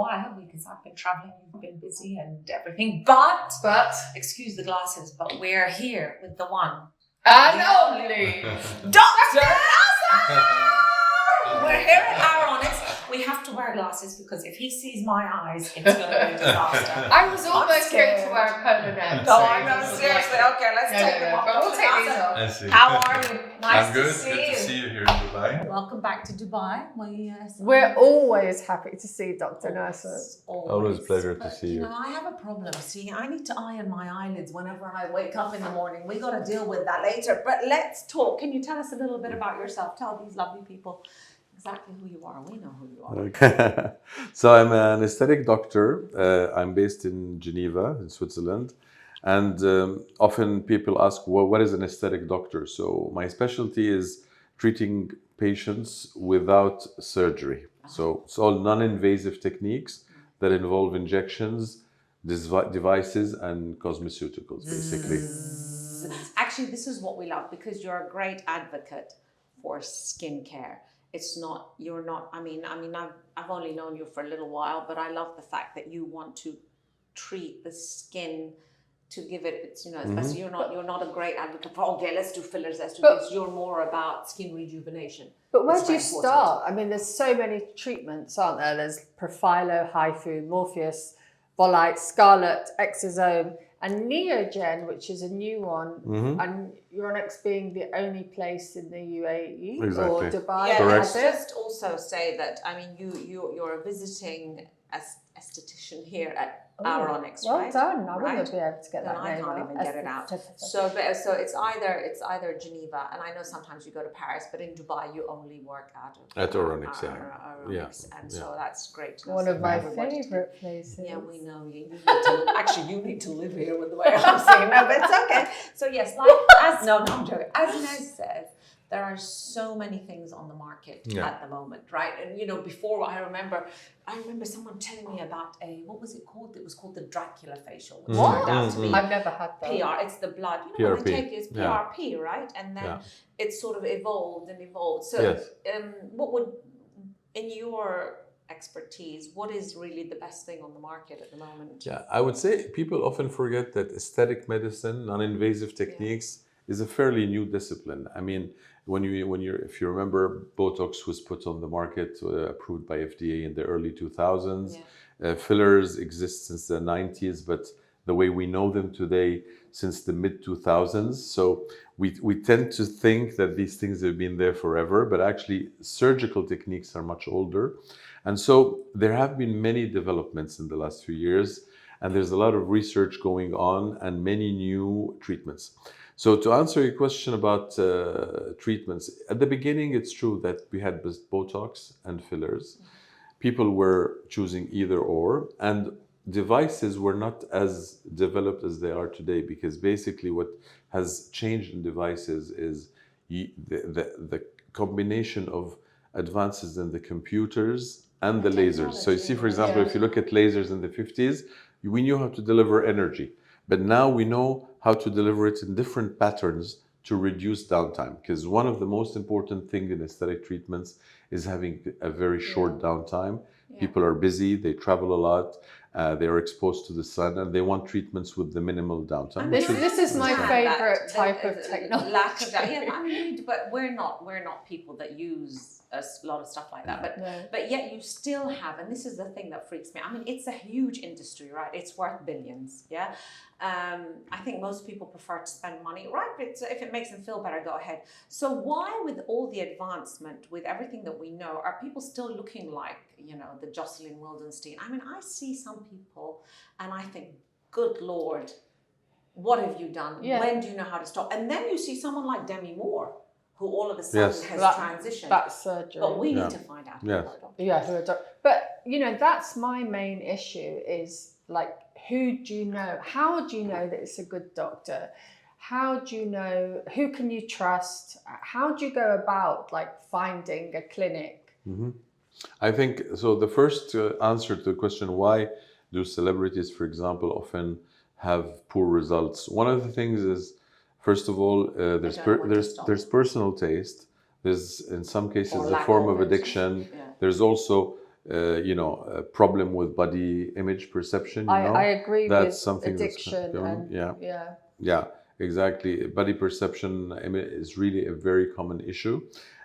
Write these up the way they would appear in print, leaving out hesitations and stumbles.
while because I've been traveling, you've been busy and everything. But excuse the glasses, but we're here with the one and only Dr. Nasser. We're here at Onyx. We have to wear glasses because if he sees my eyes, it's going to be a disaster. I was almost going to wear a polo neck. No, I know, seriously. Okay, let's take them off. But we'll take these off. I see. How are you? Nice I'm good. to see Good you. to see you here in Dubai. Welcome back to Dubai. We're always happy to see Dr. Nasser. Always a pleasure to see you. You know, I have a problem. See, I need to iron my eyelids whenever I wake up in the morning. We got to deal with that later. But let's talk. Can you tell us a little bit about yourself? Tell these lovely people exactly who you are. We know who you are. Okay. So I'm an aesthetic doctor. I'm based in Geneva, in Switzerland. And often people ask, well, what is an aesthetic doctor? So my specialty is treating patients without surgery. So it's all non-invasive techniques that involve injections, devices, and cosmeceuticals, basically. Actually, this is what we love because you're a great advocate for skincare. It's not, you're not, I mean, I've only known you for a little while, but I love the fact that you want to treat the skin to give it, it's, you know, especially you're not a great advocate for, okay, let's do fillers, let's do this. You're more about skin rejuvenation. But where do you start? I mean, there's so many treatments, aren't there? There's Profilo, HIFU, Morpheus, Volite, Scarlet, Exosome, and Neogen, which is a new one, and Onyx being the only place in the UAE or Dubai. Yeah, correct. let's just also say that, I mean, you're a visiting aesthetician here at Onyx, right? Well done. I wouldn't be able to get that I name can't even get it out. So it's either Geneva, and I know sometimes you go to Paris, but in Dubai you only work at Onyx, and so that's great to know. One of my favourite places. Yeah, we know you. You need to live here with the way I'm saying. No, but it's okay. So yes, I'm joking. As Nez says, there are so many things on the market at the moment, right? And you know, before I remember someone telling me about what was it called? It was called the Dracula facial, which turned out to be I've never had that. PR. It's the blood. You know, what they PRP. take is PRP, right? And then it sort of evolved. So, what would, in your expertise, what is really the best thing on the market at the moment? Yeah, I would say people often forget that aesthetic medicine, non-invasive techniques, is a fairly new discipline. I mean, if you remember, Botox was put on the market, approved by FDA in the early 2000s. Fillers exist since the 90s, but the way we know them today, since the mid 2000s. So we tend to think that these things have been there forever, but actually surgical techniques are much older. And so there have been many developments in the last few years, and there's a lot of research going on and many new treatments. So to answer your question about treatments, at the beginning, it's true that we had Botox and fillers. People were choosing either or, and devices were not as developed as they are today, because basically what has changed in devices is the combination of advances in the computers and the lasers. So you see, for example, if you look at lasers in the 50s, we knew how to deliver energy. But now we know how to deliver it in different patterns to reduce downtime. Because one of the most important things in aesthetic treatments is having a very short downtime. People are busy, they travel a lot, they are exposed to the sun, and they want treatments with the minimal downtime. This is my favorite type of technology. Lack of that. Yeah, I mean, but we're not people that use a lot of stuff like that. But yet you still have, and this is the thing that freaks me. I mean, it's a huge industry, right? It's worth billions. Yeah. I think most people prefer to spend money, right? But if it makes them feel better, go ahead. So why, with all the advancement, with everything that we know, are people still looking like, you know, the Jocelyn Wildenstein? I mean, I see some people and I think, good Lord, what have you done? Yeah. When do you know how to stop? And then you see someone like Demi Moore, who all of a sudden has transitioned. That's surgery. But we need to find out. But, you know, that's my main issue is, like, who do you know? How do you know that it's a good doctor? How do you know? Who can you trust? How do you go about, like, finding a clinic? I think, so the first answer to the question, why do celebrities, for example, often have poor results? One of the things is, first of all, there's personal taste. There's, in some cases, a form of addiction. There's also a problem with body image perception. I agree that's with something addiction that's going. and Yeah, exactly. Body perception is really a very common issue.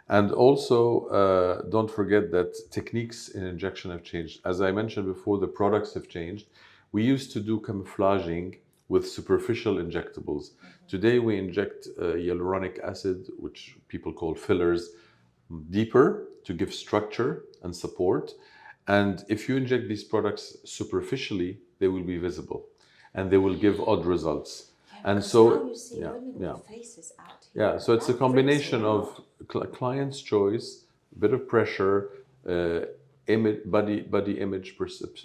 And also, don't forget that techniques in injection have changed. As I mentioned before, the products have changed. We used to do camouflaging with superficial injectables. Today, we inject hyaluronic acid, which people call fillers, deeper to give structure and support. And if you inject these products superficially, they will be visible and they will give odd results. And so, now you see women with faces out here. yeah, so it's a combination of client's choice, a bit of pressure, body image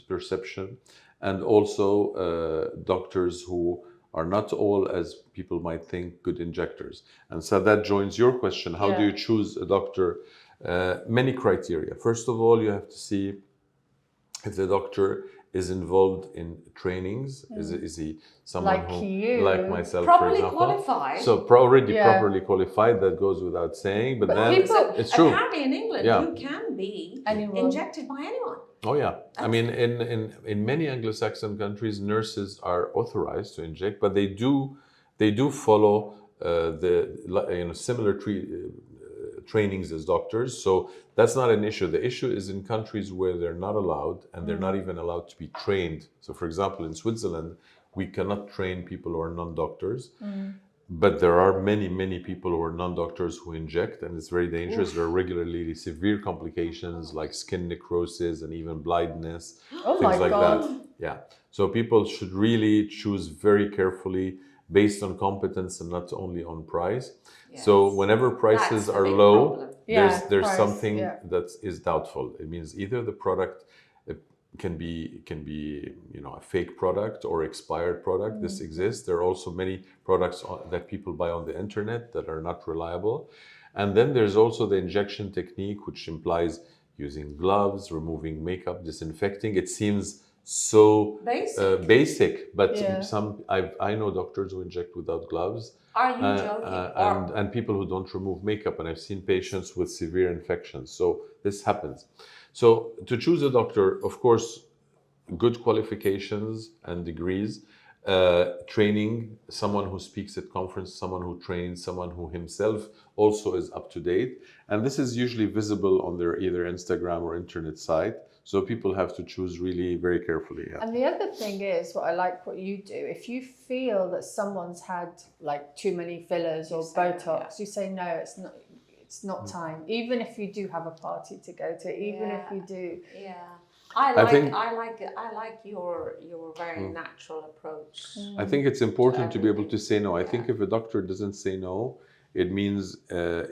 perception, and also doctors who are not all, as people might think, good injectors. And so that joins your question: how do you choose a doctor? Many criteria. First of all, you have to see if the doctor is involved in trainings. Is he someone like who, you, like myself, properly for example, qualified? So already properly qualified. That goes without saying. But then people, it's true. Apparently, in England, you can be injected by anyone. Oh yeah, I mean, in many Anglo-Saxon countries, nurses are authorized to inject, but they do follow similar trainings as doctors. So that's not an issue. The issue is in countries where they're not allowed, and they're not even allowed to be trained. So, for example, in Switzerland, we cannot train people who are non-doctors. But there are many people who are non-doctors who inject, and it's very dangerous. There are regularly severe complications like skin necrosis and even blindness, things like that. Yeah. So people should really choose very carefully based on competence and not only on price. Yes. So whenever prices are low, there's something that is doubtful. It means either the product can be a fake product or expired product. This exists. There are also many products that people buy on the internet that are not reliable. And then there's also the injection technique, which implies using gloves, removing makeup, disinfecting. It seems so basic, but I know doctors who inject without gloves. Are you joking? And people who don't remove makeup, and I've seen patients with severe infections. So this happens. So to choose a doctor, of course, good qualifications and degrees, training, someone who speaks at conference, someone who trains, someone who himself also is up to date. And this is usually visible on their either Instagram or internet site. So people have to choose really very carefully. Yeah. And the other thing is, what you do, if you feel that someone's had like too many fillers or Botox, you say, no, it's not time. Even if you do have a party to go to, even if you do. Yeah. I like your very natural approach. I think it's important to be able to say no. I think if a doctor doesn't say no, it means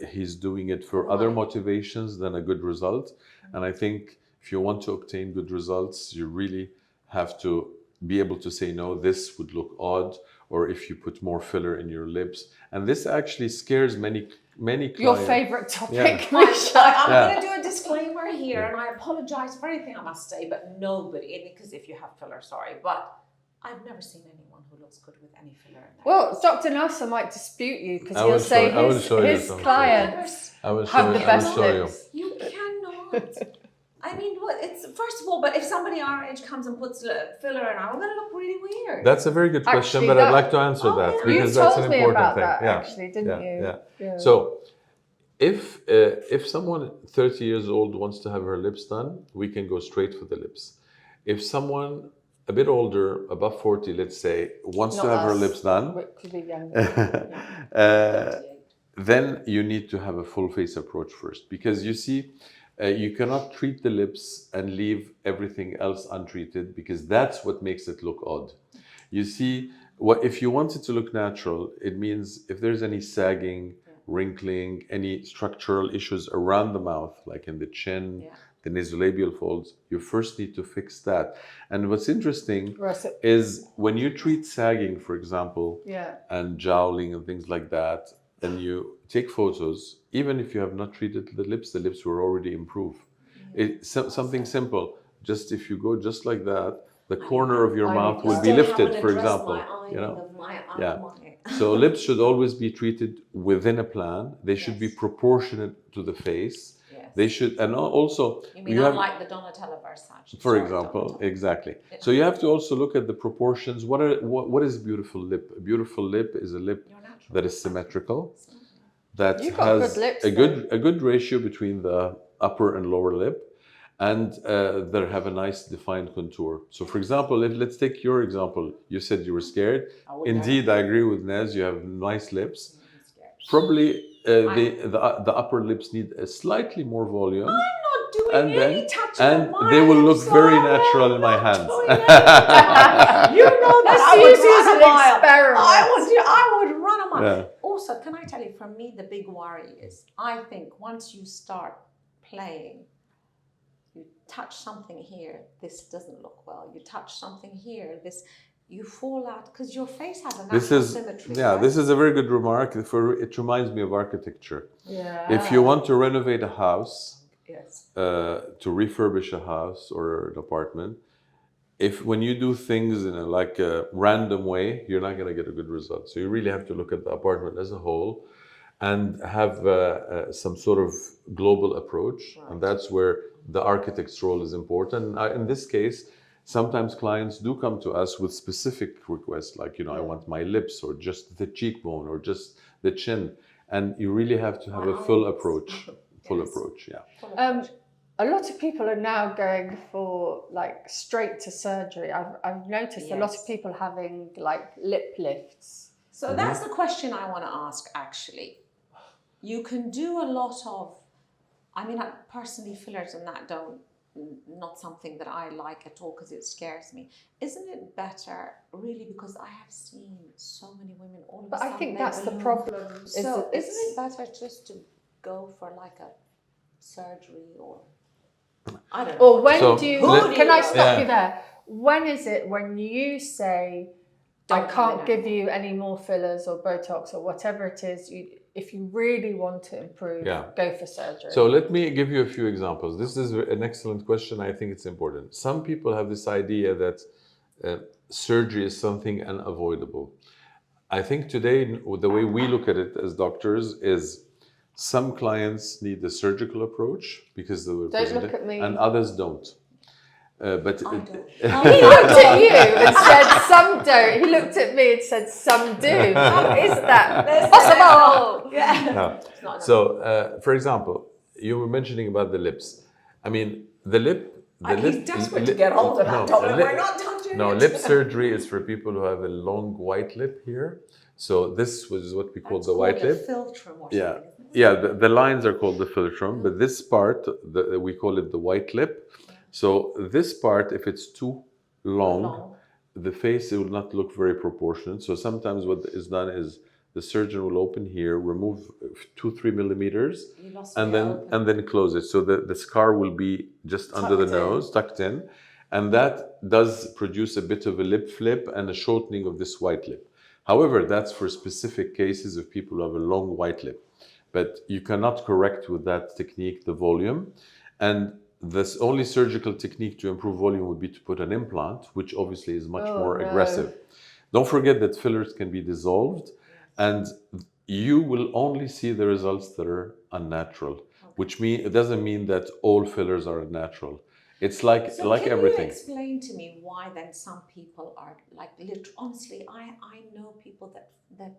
he's doing it for other motivations than a good result. And I think if you want to obtain good results, you really have to be able to say no, this would look odd, or if you put more filler in your lips. And this actually scares many clients. Your favorite topic, Misha. I'm going to do a disclaimer here, and I apologize for anything I must say, but nobody, because if you have filler, sorry, but I've never seen anyone who looks good with any filler in their Well, Dr. Nasser might dispute you because he'll say his clients have the best lips. You cannot. I mean, it's first of all, but if somebody our age comes and puts filler in, I'm going to look really weird. That's a very good question, but I'd like to answer that because that's an important thing. Actually, didn't you? Yeah. So, if someone 30 years old wants to have her lips done, we can go straight for the lips. If someone a bit older, above 40, let's say, wants to have her lips done, then you need to have a full face approach first, because you see, you cannot treat the lips and leave everything else untreated, because that's what makes it look odd. You see, if you want it to look natural, it means if there's any sagging, wrinkling, any structural issues around the mouth, like in the chin, the nasolabial folds, you first need to fix that. And what's interesting is when you treat sagging, for example, and jowling and things like that, and you take photos, even if you have not treated the lips will already improve. It's something simple. Just if you go just like that, the corner of your mouth will be lifted, for example. So lips should always be treated within a plan. They should be proportionate to the face. They should, and also You mean you have, unlike the Donatella Versace? for Sorry, example, Donatella. exactly. So you have to also look at the proportions. What is a beautiful lip? A beautiful lip is a lip You're natural. that is symmetrical, that You've got has good lips, a good ratio between the upper and lower lip, and that have a nice defined contour. So, for example, let's take your example. You said you were scared. Indeed, I agree with Nez. You have nice lips. Probably the upper lips need a slightly more volume. Doing And then, any touching and of my they will lips, look very so I'm natural in my not hands. doing anything. You know that Let's I would use it as run an a mile. experiment. I would run a mile. Yeah. Also, can I tell you, for me, the big worry is, I think once you start playing, you touch something here, this doesn't look well. You touch something here, you fall out because your face has a natural symmetry. Yeah, right? this is a very good remark. It reminds me of architecture. Yeah. If you want to renovate a house, Yes. to refurbish a house or an apartment, when you do things in a random way, you're not going to get a good result. So you really have to look at the apartment as a whole and have some sort of global approach. Right. And that's where the architect's role is important. In this case, sometimes clients do come to us with specific requests, like, I want my lips, or just the cheekbone, or just the chin. And you really have to have a full approach. Full approach, yeah. A lot of people are now going for straight to surgery. I've noticed a lot of people having lip lifts. So that's the question I want to ask, actually. You can do a lot of, personally, fillers and that not something that I like at all because it scares me. Isn't it better, really, because I have seen so many women all of a But sudden I think that's the problem. So isn't it better just to go for a surgery, or I don't know. Or when So, can I stop you there? When is it when you say, I can't give you any more fillers or Botox or whatever it is, if you really want to improve, go for surgery? So let me give you a few examples. This is an excellent question. I think it's important. Some people have this idea that surgery is something unavoidable. I think today, the way we look at it as doctors is, some clients need the surgical approach because they were Don't look at me. and others don't. But I don't. He looked at you and said some don't. He looked at me and said some do. How is that possible? Yeah. No. So, for example, you were mentioning about the lips. The lip. He's desperate to get hold of that topic. We're not touching it. Lip surgery is for people who have a long white lip here. So this was what we call the white lip. Philtrum or Yeah. something. Yeah, the lines are called the philtrum, but this part, we call it the white lip. So this part, if it's too long, the face, it will not look very proportionate. So sometimes what is done is the surgeon will open here, remove 2-3 millimeters, and then close it. So the scar will be just under the nose, tucked in, and that does produce a bit of a lip flip and a shortening of this white lip. However, that's for specific cases of people who have a long white lip. But you cannot correct with that technique the volume. And the only surgical technique to improve volume would be to put an implant, which obviously is much more aggressive. Don't forget that fillers can be dissolved, and you will only see the results that are unnatural, which it doesn't mean that all fillers are unnatural. It's like everything. Can you explain to me why then some people are honestly, I know people that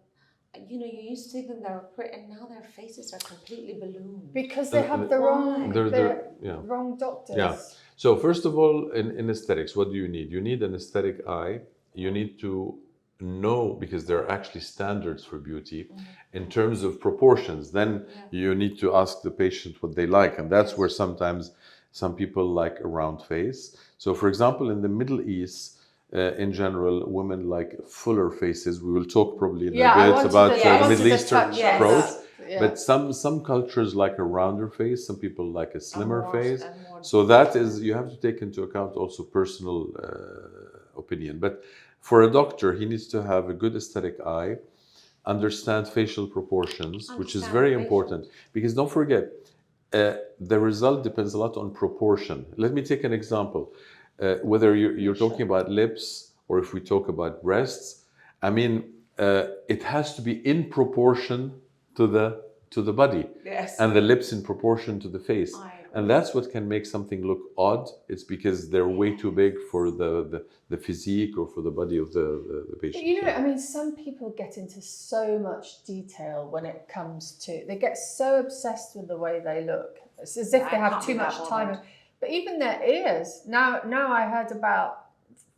you used to see them, they were pretty, and now their faces are completely ballooned. Because they have the wrong doctors. Yeah. So first of all, in aesthetics, what do you need? You need an aesthetic eye. You need to know, because there are actually standards for beauty in terms of proportions. Then you need to ask the patient what they like. And that's where sometimes some people like a round face. So for example, in the Middle East, in general, women like fuller faces. We will talk probably in a bit about the Middle Eastern approach. But some cultures like a rounder face. Some people like a slimmer face. So that is, you have to take into account also personal opinion. But for a doctor, he needs to have a good aesthetic eye, understand facial proportions, which is very important. Because don't forget, the result depends a lot on proportion. Let me take an example. Whether you're talking about lips or if we talk about breasts, it has to be in proportion to the to the body, Yes. and the lips in proportion to the face. I agree. And that's what can make something look odd. It's because they're way too big for the physique or for the body of the patient. You know, I mean, some people get into so much detail when it comes to, they get so obsessed with the way they look. It's as if they have too much time. But even their ears. Now I heard about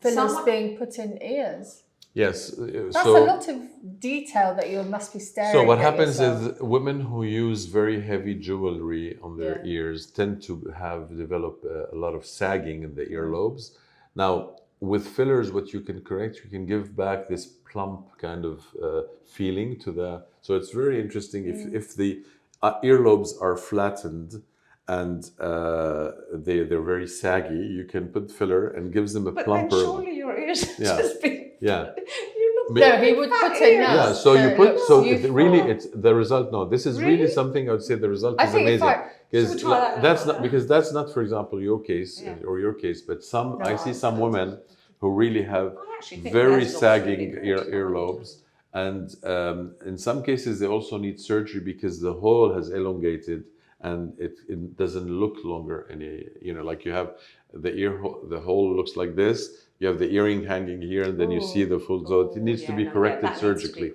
fillers being put in ears. Yes. That's a lot of detail that you must be staring at. So what happens yourself. is women who use very heavy jewelry on their ears tend to develop a lot of sagging in the earlobes. Now, with fillers, what you can correct, you can give back this plump kind of feeling to the. So it's very interesting if the earlobes are flattened and they're very saggy, you can put filler and gives them a plumper. But then surely your ears just be. Yeah. No, he would put it now. Yeah, so you put it's the result. No, this is really something I would say the result is amazing. Because that's not, for example, your case or your case, but I see some women who really have very sagging earlobes, and in some cases they also need surgery because the hole has elongated and it doesn't look longer any. Like you have the hole looks like this. You have the earring hanging here, and then you see the full. So it needs to be corrected surgically.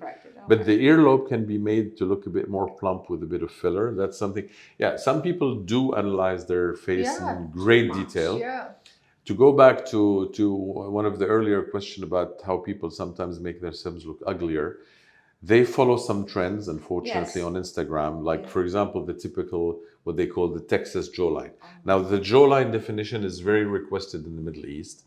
But the earlobe can be made to look a bit more plump with a bit of filler. That's something. Yeah, some people do analyze their face in great detail. Yeah. To go back to one of the earlier questions about how people sometimes make themselves look uglier, they follow some trends, unfortunately, on Instagram. Like, for example, the typical, what they call the Texas jawline. Now, the jawline definition is very requested in the Middle East.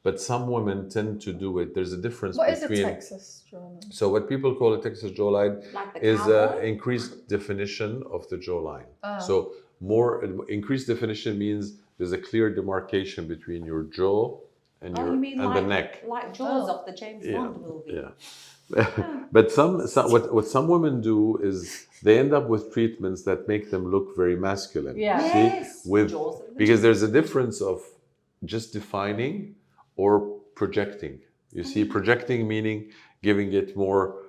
But some women tend to do it. There's a difference between... What is a Texas jawline? So what people call a Texas jawline is increased definition of the jawline. So more increased definition means there's a clear demarcation between your jaw and the neck. Like Jaws of the James Bond movie. Yeah. But what some women do is they end up with treatments that make them look very masculine. Yeah. Yes. Because there's a difference of just defining or projecting. You see, projecting meaning giving it more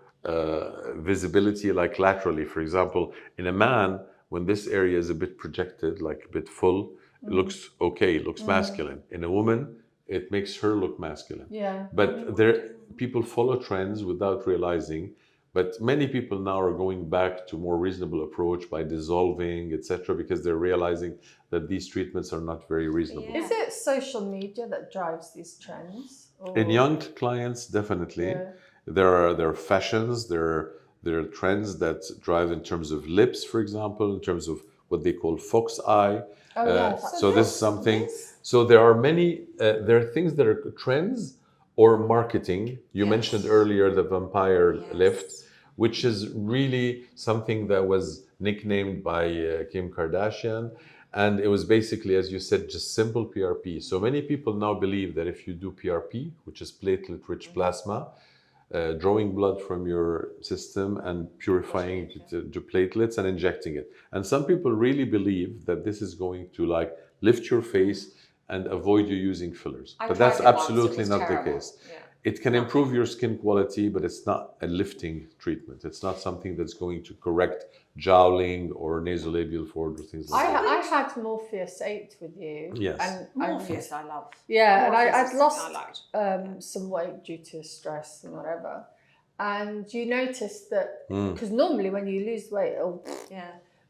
visibility, like laterally. For example, in a man, when this area is a bit projected, like a bit full, it looks okay, it looks masculine. In a woman, it makes her look masculine. Yeah. But people follow trends without realizing. But many people now are going back to more reasonable approach by dissolving, etc., because they're realizing that these treatments are not very reasonable. Yeah. Is it social media that drives these trends? In young clients, definitely. Yeah. There are fashions, there are trends that drive in terms of lips, for example, in terms of what they call fox eye. So this is something. So there are many. There are things that are trends or marketing. You mentioned earlier the vampire lift, which is really something that was nicknamed by Kim Kardashian. And it was basically, as you said, just simple PRP. So many people now believe that if you do PRP, which is platelet-rich plasma, drawing blood from your system and purifying it to platelets and injecting it. And some people really believe that this is going to lift your face and avoid you using fillers. But that's absolutely not the case. Yeah. It can improve your skin quality, but it's not a lifting treatment. It's not something that's going to correct jowling or nasolabial fold or things like that. I had Morpheus 8 with you. Yes. And Morpheus I love. Yeah, Morpheus, and I'd lost some weight due to stress and whatever. And you noticed that, because normally when you lose weight,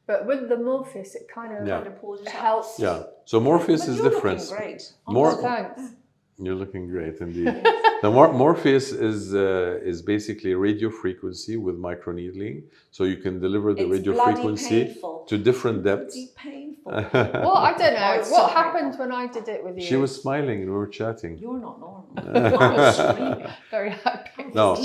but with the Morpheus, it kind of helps. Yeah. So Morpheus is different. Great. Thanks. You're looking great indeed. The Morpheus is basically radio frequency with microneedling, so you can deliver the radio frequency to different depths. It's painful. Well, I don't know. What happened when I did it with you? She was smiling and we were chatting. You're not normal. I was screaming. Very happy. No,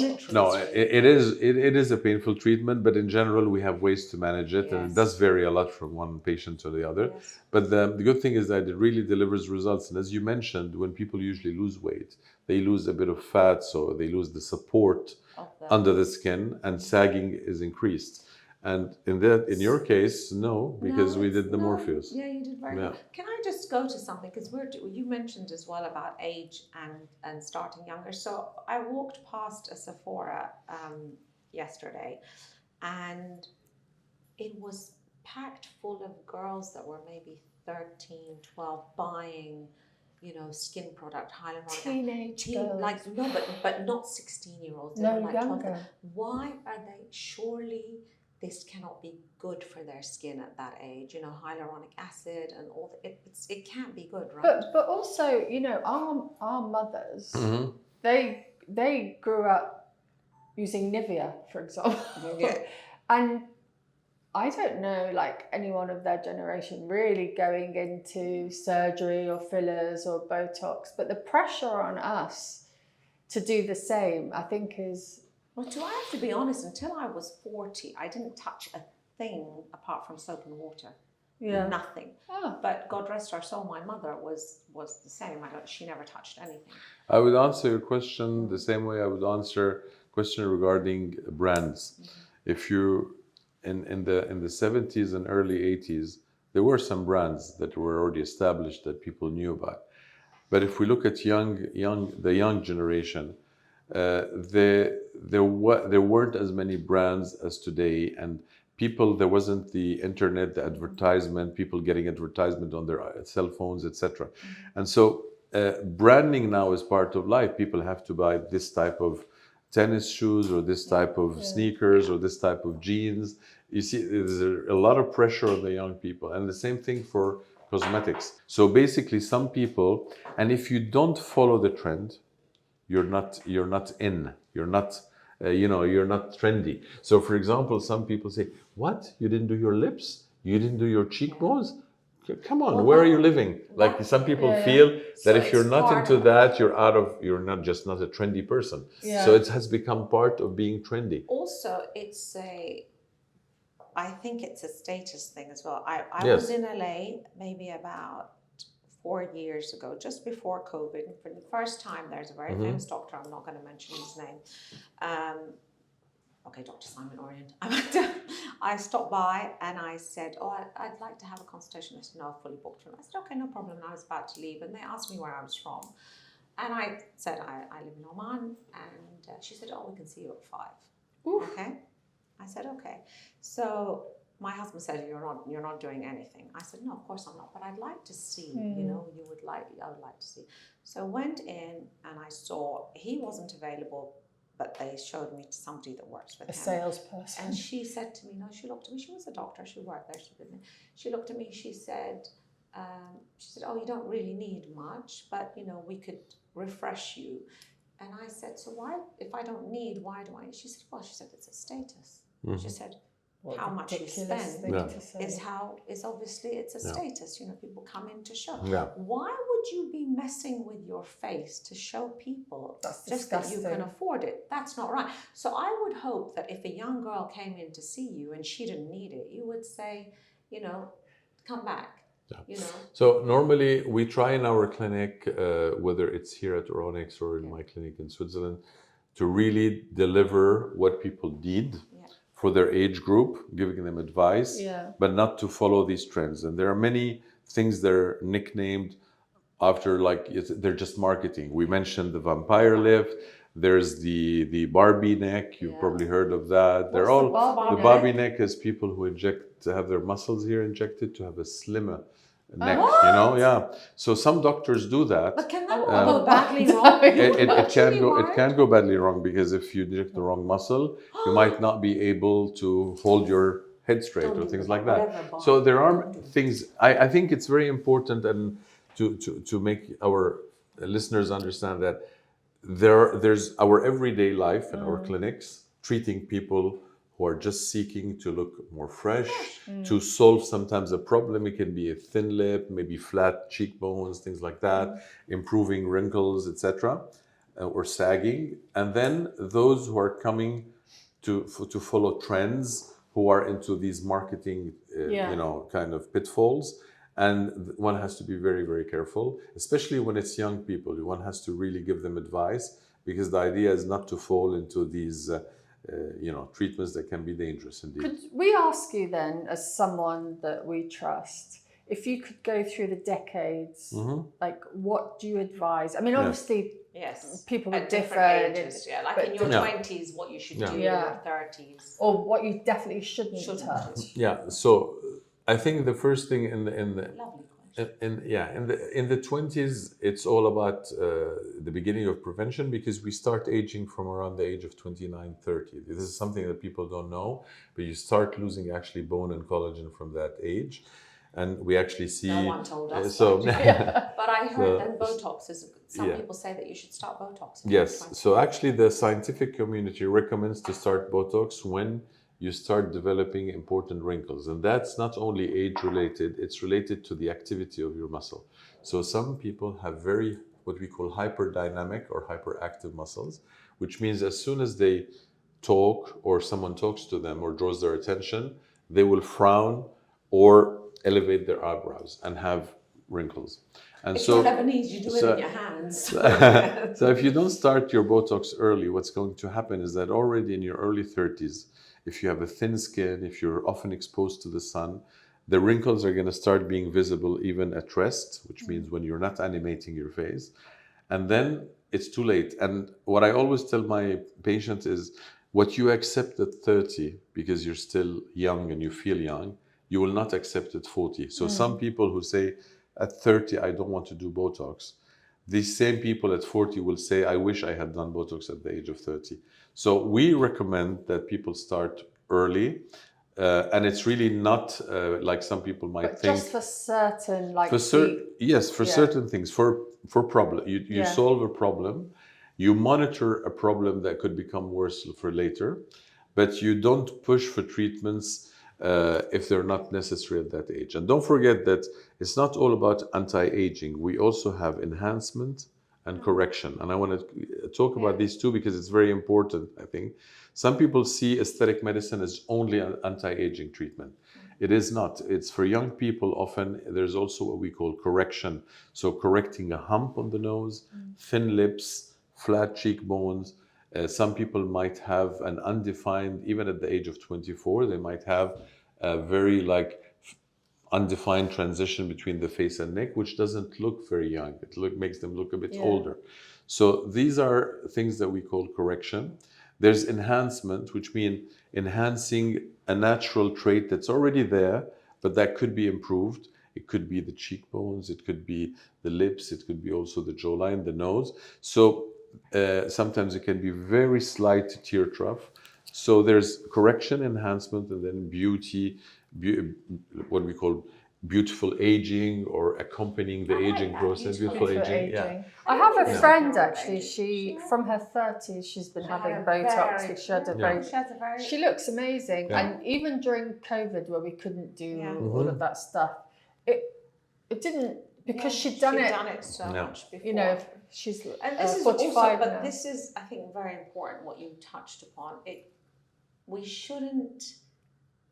it is a painful treatment, but in general we have ways to manage it, and it does vary a lot from one patient to the other. Yes. But the good thing is that it really delivers results. And as you mentioned, when people usually lose weight, they lose a bit of fat, so they lose the support under the skin, and sagging is increased. And in your case, no, because we did the Morpheus. Yeah, you did very well. Can I just go to something, because you mentioned as well about age and starting younger. So I walked past a Sephora yesterday, and it was packed full of girls that were maybe 13, 12, buying, skin product, hyaluronic Teenage girls. like no, but not 16-year-olds. No, like younger. 12. Why are they? Surely this cannot be good for their skin at that age. Hyaluronic acid and all that. It can't be good, right? But also, our mothers, they grew up using Nivea, for example. Yeah. And I don't know, like, anyone of their generation really going into surgery or fillers or Botox, but the pressure on us to do the same, I think, is... Well, I have to be honest, until I was 40, I didn't touch a thing apart from soap and water. Yeah. Nothing. Oh. But God rest her soul, my mother was the same. She never touched anything. I would answer your question the same way I would answer question regarding brands. If you in the 70s and early 80s, there were some brands that were already established that people knew about. But if we look at the young generation, there weren't as many brands as today, and there wasn't the internet, the advertisement, people getting advertisement on their cell phones, etc. And so branding now is part of life. People have to buy this type of tennis shoes or this type of sneakers or this type of jeans. You see, there's a lot of pressure on the young people, and the same thing for cosmetics. So basically, some people, and if you don't follow the trend, you're not in. You're not you're not trendy. So for example, some people say, "What? You didn't do your lips? You didn't do your cheekbones? Come on, where are you living?" Like some people feel that if you're not into that, you're not a trendy person. Yeah. So it has become part of being trendy. Also, I think it's a status thing as well. I Yes. was in LA maybe about 4 years ago, just before COVID. For the first time, there's a very famous doctor, I'm not going to mention his name. Dr. Simon Orient. I stopped by and I said, I'd like to have a consultation. They said, no, fully booked. And I said, okay, no problem. And I was about to leave and they asked me where I was from. And I said, I live in Oman. And she said, we can see you at 5. Oof. Okay. I said, okay. So my husband said, you're not doing anything. I said, no, of course I'm not, but I'd like to see, I would like to see. So went in and I saw, he wasn't available, but they showed me to somebody that works with him. A salesperson. And she said to me, she looked at me, she was a doctor, she worked there, she looked at me, she said, you don't really need much, but we could refresh you. And I said, so why, if I don't need, why do I? She said, it's a status. She said, how much you spend is obviously it's a status. People come in to show. Yeah. Why would you be messing with your face to show people That's just disgusting. that you can afford it? That's not right. So I would hope that if a young girl came in to see you and she didn't need it, you would say, come back. Yeah. So normally we try in our clinic, whether it's here at Oronex or in my clinic in Switzerland, to really deliver what people need for their age group, giving them advice, but not to follow these trends. And there are many things that are nicknamed after, they're just marketing. We mentioned the vampire lift. There's the Barbie neck. You've probably heard of that. They're all the Barbie neck is people who have their muscles here injected to have a slimmer neck. So some doctors do that. But can that go badly wrong? It can go badly wrong, because if you inject the wrong muscle, you might not be able to hold your head straight or things like that. So there are things. I think it's very important and to make our listeners understand that there's our everyday life in our clinics, treating people who are just seeking to look more fresh, to solve sometimes a problem. It can be a thin lip, maybe flat cheekbones, things like that, improving wrinkles, etc., or sagging. And then those who are coming to follow trends, who are into these marketing, kind of pitfalls. And one has to be very, very careful, especially when it's young people. One has to really give them advice, because the idea is not to fall into these treatments that can be dangerous indeed. Could we ask you then, as someone that we trust, if you could go through the decades, Mm-hmm. like what do you advise? I mean, obviously, Yes. people would At differ. different ages, yeah. Like but in your Yeah. 20s, what you should Yeah. do in Yeah. your 30s. Or what you definitely shouldn't Shouldn't touch. Yeah. So I think the first thing in the Lovely question. in the 20s, it's all about the beginning of prevention, because we start aging from around the age of 29, 30. This is something that people don't know, but you start losing actually bone and collagen from that age. And we actually see. No one told us. So, But I heard that Botox is. Some yeah. people say that you should start Botox. Yes. So actually, the scientific community recommends to start Botox when you start developing important wrinkles. And that's not only age related, it's related to the activity of your muscle. So some people have very, what we call hyperdynamic or hyperactive muscles, which means as soon as they talk or someone talks to them or draws their attention, they will frown or elevate their eyebrows and have wrinkles. And If so, you're Lebanese, you do it in your hands. so if you don't start your Botox early, what's going to happen is that already in your early 30s, if you have a thin skin, if you're often exposed to the sun, the wrinkles are going to start being visible even at rest, which means when you're not animating your face. And then it's too late. And what I always tell my patients is what you accept at 30 because you're still young and you feel young, you will not accept at 40. So some people who say at 30, I don't want to do Botox. These same people at 40 will say, I wish I had done Botox at the age of 30. So we recommend that people start early. And it's really not like some people might But think. just for certain, like Yes, for certain things, for problem. You solve a problem, you monitor a problem that could become worse for later, but you don't push for treatments if they're not necessary at that age. And don't forget that it's not all about anti-aging. We also have enhancement and correction. And I want to talk about these two because it's very important, I think. Some people see aesthetic medicine as only an anti-aging treatment. It is not. It's for young people. Often there's also what we call correction. So correcting a hump on the nose, thin lips, flat cheekbones. Some people might have an undefined, even at the age of 24, they might have a very undefined transition between the face and neck, which doesn't look very young. It makes them look a bit older. So these are things that we call correction. There's enhancement, which means enhancing a natural trait that's already there, but that could be improved. It could be the cheekbones, it could be the lips, it could be also the jawline, the nose. So sometimes it can be very slight tear trough. So there's correction, enhancement, and then beauty, what we call beautiful aging or accompanying the aging process. Beautiful aging. Yeah. I have a friend actually. She from her 30s, she's been having Botox, which she looks amazing. And even during COVID, where we couldn't do all of that stuff, it didn't because she'd done it so much before. You know, she's and this is 45 also, but now. this is, I think, very important what you touched upon. We shouldn't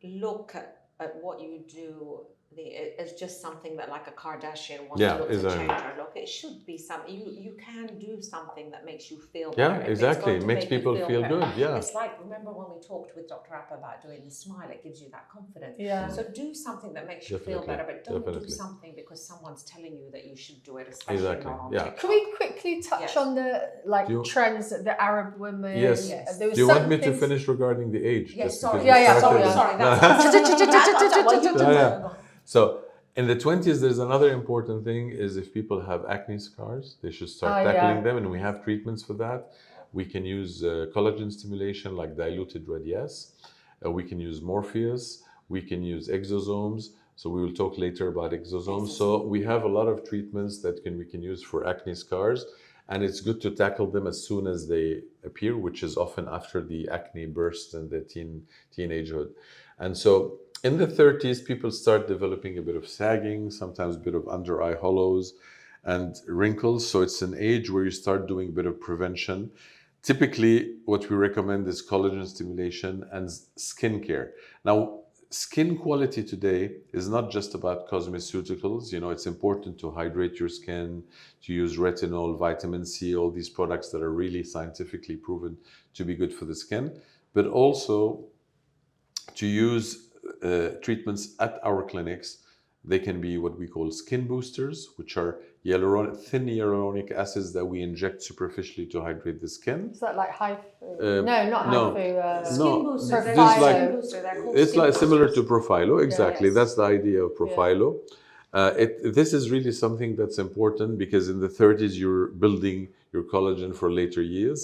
look at what you do as just something that like a Kardashian wants to look to change her look. It should be something you can do something that makes you feel better. Yeah, exactly. It makes people feel good. Yeah. It's like, remember when we talked with Dr. Appa about doing the smile, it gives you that confidence. Yeah. So do something that makes you feel better, but don't do something because someone's telling you that you should do it, especially not on TikTok. Can we quickly touch on the trends that the Arab women? Yes. Do you want me to finish regarding the age? Yes, sorry. Sorry. So in the 20s, there's another important thing is if people have acne scars, they should start tackling them, and we have treatments for that. We can use collagen stimulation like diluted Radiesse. We can use Morpheus. We can use exosomes. So we will talk later about exosomes. So we have a lot of treatments that we can use for acne scars, and it's good to tackle them as soon as they appear, which is often after the acne bursts in the teenagehood. And so in the 30s, people start developing a bit of sagging, sometimes a bit of under eye hollows and wrinkles. So it's an age where you start doing a bit of prevention. Typically, what we recommend is collagen stimulation and skincare. Now, skin quality today is not just about cosmeceuticals. You know, it's important to hydrate your skin, to use retinol, vitamin C, all these products that are really scientifically proven to be good for the skin, but also to use treatments at our clinics They can be what we call skin boosters, which are thin hyaluronic acids that we inject superficially to hydrate the skin. Is that like HIFU? No, not no. HIFU. Skin booster. This They're like skin booster. They're called it's skin like similar boosters. to Profilo, exactly. Yes. That's the idea of Profilo. This is really something that's important because in the 30s you're building your collagen for later years.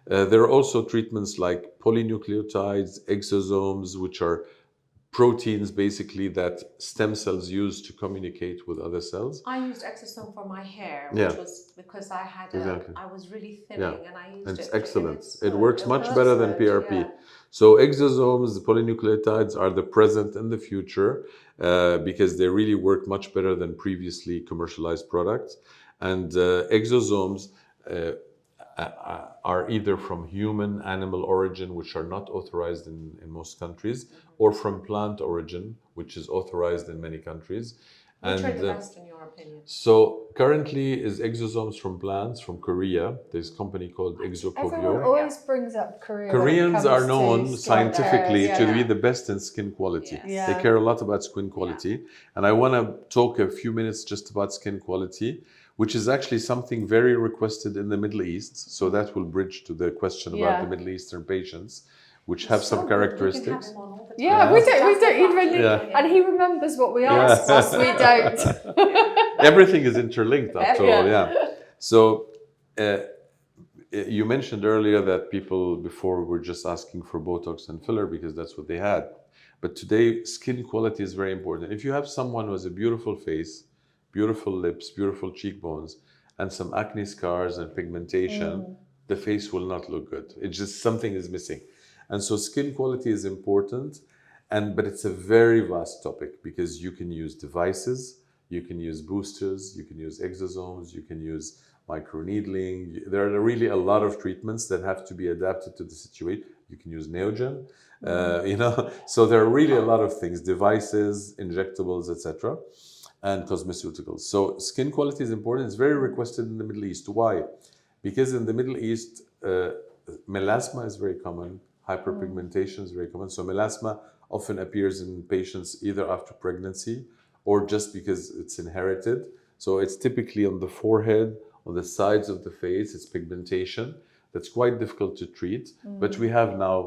There are also treatments like polynucleotides, exosomes, which are proteins basically that stem cells use to communicate with other cells. I used exosome for my hair, Yeah. which was because I had Exactly. I was really thinning, and I used It's it. excellent. It's It good. works It much works better than good, PRP. yeah. So exosomes, the polynucleotides are the present and the future because they really work much better than previously commercialized products. And exosomes are either from human, animal origin, which are not authorized in most countries, or from plant origin, which is authorized in many countries. Which are the best in your opinion? So currently is exosomes from plants from Korea. There's a company called Everyone Exokogyo. always brings up Korea. Koreans are known scientifically to be Yeah. the best in skin quality. Yes. They Yeah. care a lot about skin quality. And I want to talk a few minutes just about skin quality, which is actually something very requested in the Middle East. So that will bridge to the question about Yeah. the Middle Eastern patients, which have some So good. We can have characteristics. him on all the time. Yeah, Yeah. we don't even, Yeah. and he remembers what we asked us. We don't. Everything is interlinked after all, Yeah. yeah. So you mentioned earlier that people before were just asking for Botox and filler because that's what they had. But today, skin quality is very important. If you have someone who has a beautiful face, beautiful lips, beautiful cheekbones, and some acne scars and pigmentation, the face will not look good. It's just something is missing. And so skin quality is important, but it's a very vast topic because you can use devices, you can use boosters, you can use exosomes, you can use microneedling. There are really a lot of treatments that have to be adapted to the situation. You can use Neogen, so there are really a lot of things, devices, injectables, etc., and cosmeceuticals. So skin quality is important. It's very requested in the Middle East. Why? Because in the Middle East, melasma is very common, hyperpigmentation is very common. So melasma often appears in patients either after pregnancy or just because it's inherited. So it's typically on the forehead, on the sides of the face, it's pigmentation. That's quite difficult to treat, but we have now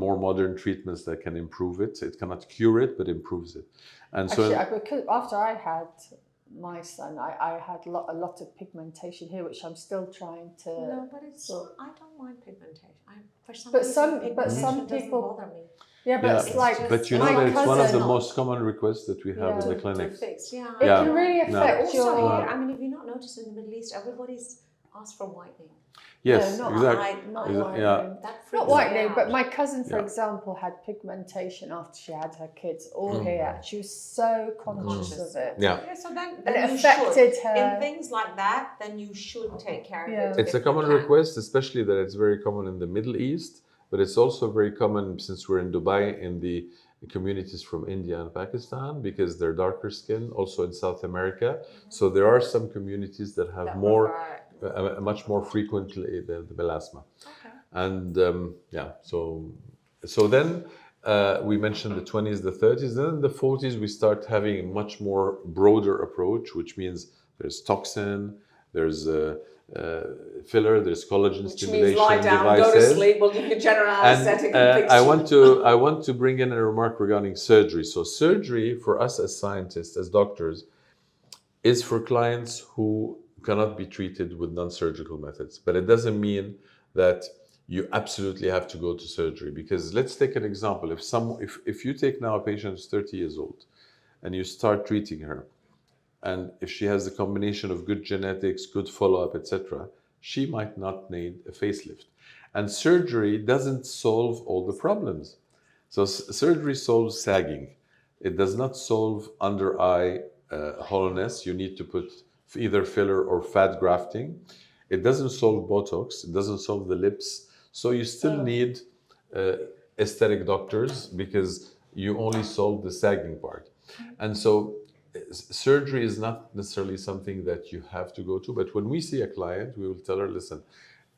more modern treatments that can improve it. It cannot cure it, but improves it. And so, Actually, because after I had my son, I had a lot of pigmentation here, which I'm still trying to. No, but it's. So, I don't mind pigmentation. For some But reason, some pigmentation people- doesn't bother me. yeah, but it's like. but you my know that it's one of the cousin- most common requests that we have in the To clinic. fix, yeah. It Yeah. can really No. affect Also your. here, I mean, if you're not noticed in the Middle East, everybody's asked for whitening. Yes, No, not exactly. Not Exa- whitening. yeah. That freaks Not me whitening, out. but my cousin, for Yeah. example, had pigmentation after she had her kids all here. She was so conscious of it. Yeah. Yeah, so then And it you affected should. her. In things like that, then you should take care of Yeah. it. It's if a common you can. request, especially that it's very common in the Middle East, but it's also very common since we're in Dubai in the communities from India and Pakistan because they're darker skin, also in South America. So there are some communities that have That more, prefer- much more frequently the melasma. Okay. And so then we mentioned the 20s, the 30s, then in the 40s we start having a much more broader approach, which means there's toxin, there's filler, there's collagen Which stimulation means lie down, go to devices. sleep, we'll give you general anesthetic and And fix I you. want to bring in a remark regarding surgery. So surgery for us as scientists, as doctors, is for clients who cannot be treated with non-surgical methods. But it doesn't mean that you absolutely have to go to surgery. Because let's take an example. If you take now a patient who's 30 years old and you start treating her, and if she has a combination of good genetics, good follow-up, etc., she might not need a facelift. And surgery doesn't solve all the problems. So surgery solves sagging. It does not solve under eye hollowness. You need to put either filler or fat grafting. It doesn't solve Botox. It doesn't solve the lips. So you still need aesthetic doctors because you only solve the sagging part. And so surgery is not necessarily something that you have to go to, but when we see a client, we will tell her, listen,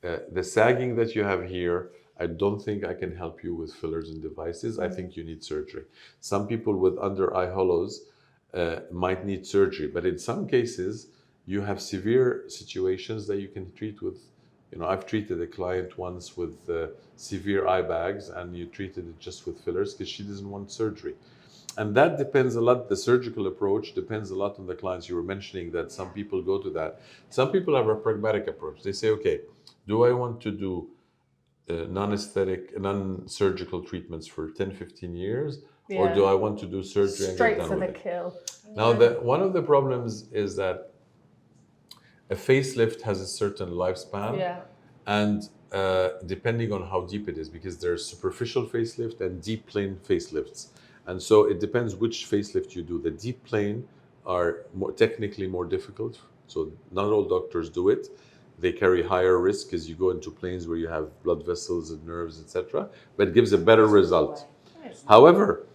the sagging that you have here, I don't think I can help you with fillers and devices. I think you need surgery. Some people with under eye hollows, might need surgery. But in some cases, you have severe situations that you can treat with, I've treated a client once with severe eye bags, and you treated it just with fillers because she doesn't want surgery. And that depends a lot, the surgical approach depends a lot on the clients. You were mentioning that some people go to that. Some people have a pragmatic approach. They say, okay, do I want to do non-aesthetic, non-surgical treatments for 10, 15 years? Or do I want to do surgery and get done with it? Straight for the kill. Now, one of the problems is that a facelift has a certain lifespan, and depending on how deep it is, because there's superficial facelift and deep plane facelifts. And so it depends which facelift you do. The deep plane are technically more difficult, so not all doctors do it. They carry higher risk as you go into planes where you have blood vessels and nerves, etc. But it gives a better result. However,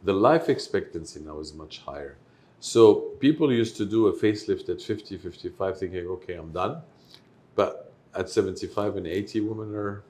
the life expectancy now is much higher. So people used to do a facelift at 50, 55, thinking, okay, I'm done. But at 75 and 80, women are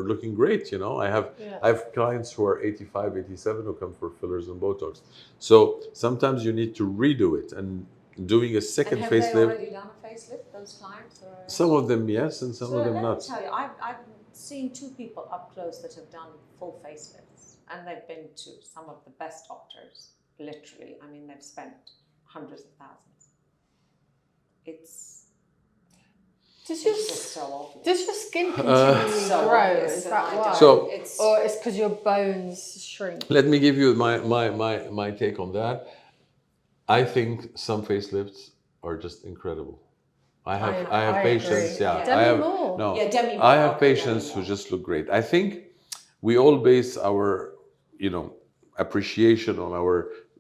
looking great. I have clients who are 85, 87 who come for fillers and Botox. So sometimes you need to redo it, and doing a second and have facelift. They already done a facelift, those clients? Or? Some of them yes, and some of them not. Let me tell you, I've seen 2 people up close that have done full facelifts, and they've been to some of the best doctors. Literally, I mean, they've spent hundreds of thousands. Does your skin continually grow? Is that why? Or it's because your bones shrink? Let me give you my take on that. I think some facelifts are just incredible. I have patients. Agree. I have patients who just look great. I think we all base our appreciation on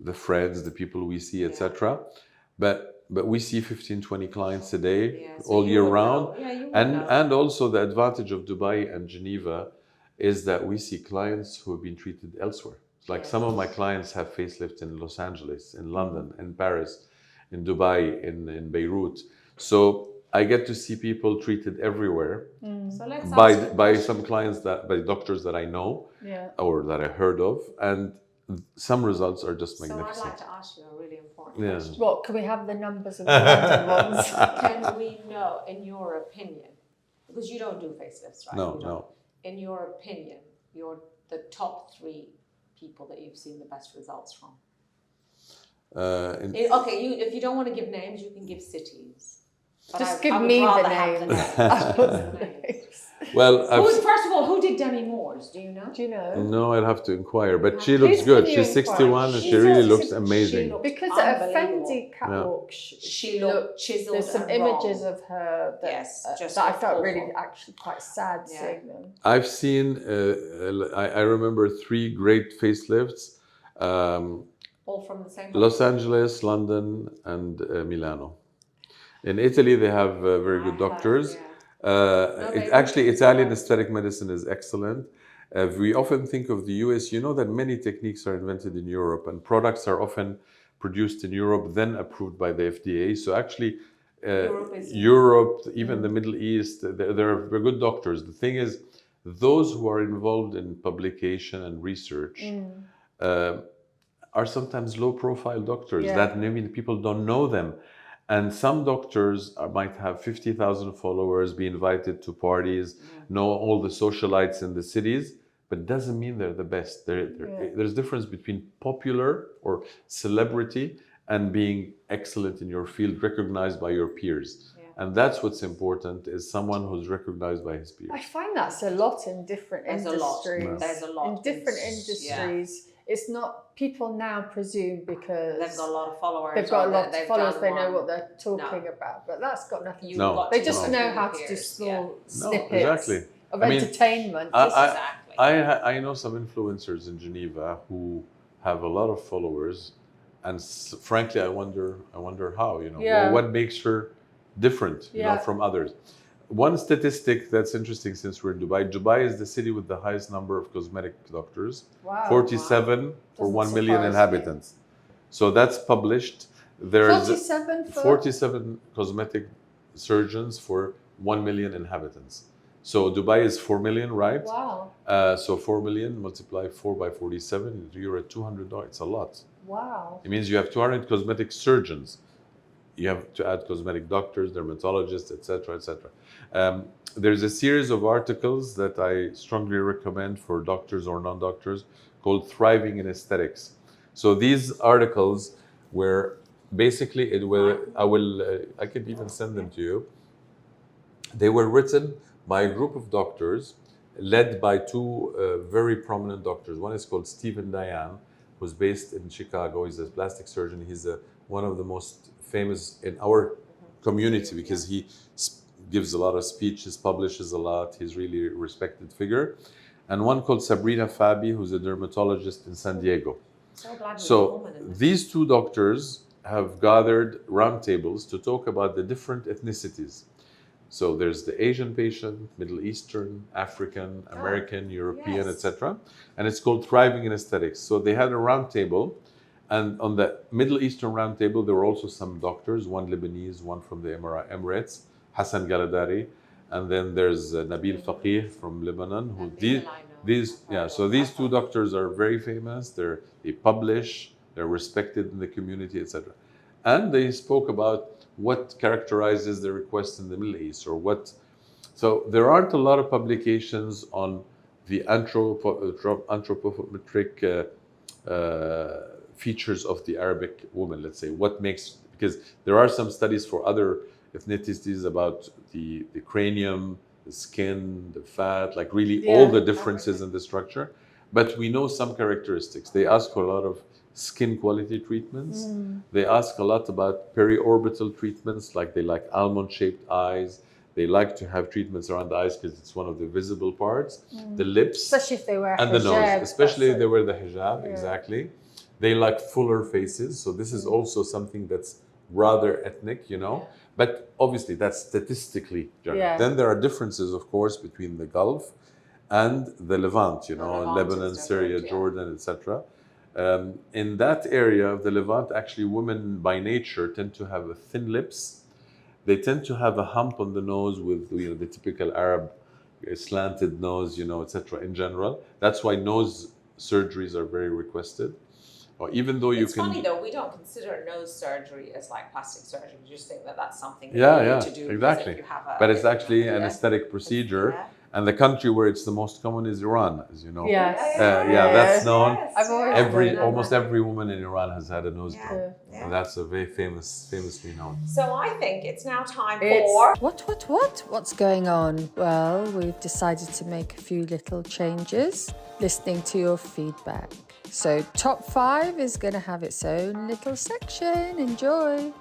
the friends, the people we see, etc. But we see 15, 20 clients a day, all year round. And also the advantage of Dubai and Geneva is that we see clients who have been treated elsewhere. Like some of my clients have facelifts in Los Angeles, in London, in Paris, in Dubai, in Beirut. So I get to see people treated everywhere by some clients, by doctors that I know or that I heard of. And some results are just magnificent. So I'd like to ask you a really important question. What, can we have the numbers of the random ones? Can we know, in your opinion, because you don't do facelifts, right? No. In your opinion, the top 3 people that you've seen the best results from? If you don't want to give names, you can give cities. But just give me the names. Well, first of all, who did Demi Moore's? Do you know? No, I'll have to inquire. But she looks good. She's 61 and she really looks amazing. Because at a Fendi catwalk, she looked chiseled. There's some images of her that I felt really actually quite sad seeing them. I've seen, I remember 3 great facelifts. All from the same Los Angeles, London, and Milano. In Italy, they have very good doctors. Actually, Italian aesthetic medicine is excellent. We often think of the US, that many techniques are invented in Europe, and products are often produced in Europe, then approved by the FDA. So actually, Europe, even the Middle East, there are good doctors. The thing is, those who are involved in publication and research are sometimes low-profile doctors. That maybe people don't know them. And some doctors might have 50,000 followers, be invited to parties, know all the socialites in the cities, but it doesn't mean they're the best. There's a difference between popular or celebrity and being excellent in your field, recognized by your peers. And that's what's important, is someone who's recognized by his peers. I find that's a lot in different industries. There's a lot. In different industries. It's not, people now presume because they've got a lot of followers. They've got a lot of followers, they know what they're talking about. But that's got nothing to do. They just know how to do small snippets of entertainment. I know some influencers in Geneva who have a lot of followers, and frankly, I wonder how. What makes her different, from others. One statistic that's interesting, since we're in Dubai is the city with the highest number of cosmetic doctors. 47 for 1 million inhabitants. So that's published. There's 47 cosmetic surgeons for 1 million inhabitants. So Dubai is 4 million, right? Wow. So 4 million multiply 4 by 47, you're at $200. It's a lot. Wow. It means you have 200 cosmetic surgeons. You have to add cosmetic doctors, dermatologists, etc., etc. There's a series of articles that I strongly recommend for doctors or non-doctors called "Thriving in Aesthetics." So these articles were basically I could even send them to you. They were written by a group of doctors, led by two very prominent doctors. One is called Stephen Diane, who's based in Chicago. He's a plastic surgeon. He's one of the most famous in our community because he gives a lot of speeches, publishes a lot. He's really a respected figure. And one called Sabrina Fabi, who's a dermatologist in San Diego. So glad So these two doctors have gathered roundtables to talk about the different ethnicities. So there's the Asian patient, Middle Eastern, African, American, European, etc. And it's called Thriving in Aesthetics. So they had a roundtable, and on the Middle Eastern roundtable, there were also some doctors, one Lebanese, one from the Emirates, Hassan Galadari, and then there's Nabil Faqih from Lebanon. So these two doctors are very famous. They publish, they're respected in the community, etc. And they spoke about what characterizes the request in the Middle East, or what. So there aren't a lot of publications on the anthropometric features of the Arabic woman. Let's say what makes, because there are some studies for other ethnicities about the cranium, the skin, the fat, like really all the differences in the structure. But we know some characteristics. They ask for a lot of skin quality treatments. They ask a lot about periorbital treatments, like they like almond-shaped eyes. They like to have treatments around the eyes because it's one of the visible parts. The lips, especially if they wear and hijab, the nose, especially if they wear the hijab. Exactly. They like fuller faces. So this is also something that's rather ethnic, But obviously that's statistically general. Then there are differences, of course, between the Gulf and the Levant, Lebanon, Syria, Jordan, etc. In that area of the Levant, actually, women by nature tend to have thin lips. They tend to have a hump on the nose with the typical Arab slanted nose, etc. In general, that's why nose surgeries are very requested. Or even though it's funny though, we don't consider nose surgery as like plastic surgery. We just think that that's something that you need to do. Exactly. But it's actually an aesthetic procedure. And the country where it's the most common is Iran, as you know. That's known. Almost every woman in Iran has had a nose job. And that's a very famously known. So I think it's now time for... What's going on? Well, we've decided to make a few little changes, listening to your feedback. So top 5 is going to have its own little section. Enjoy.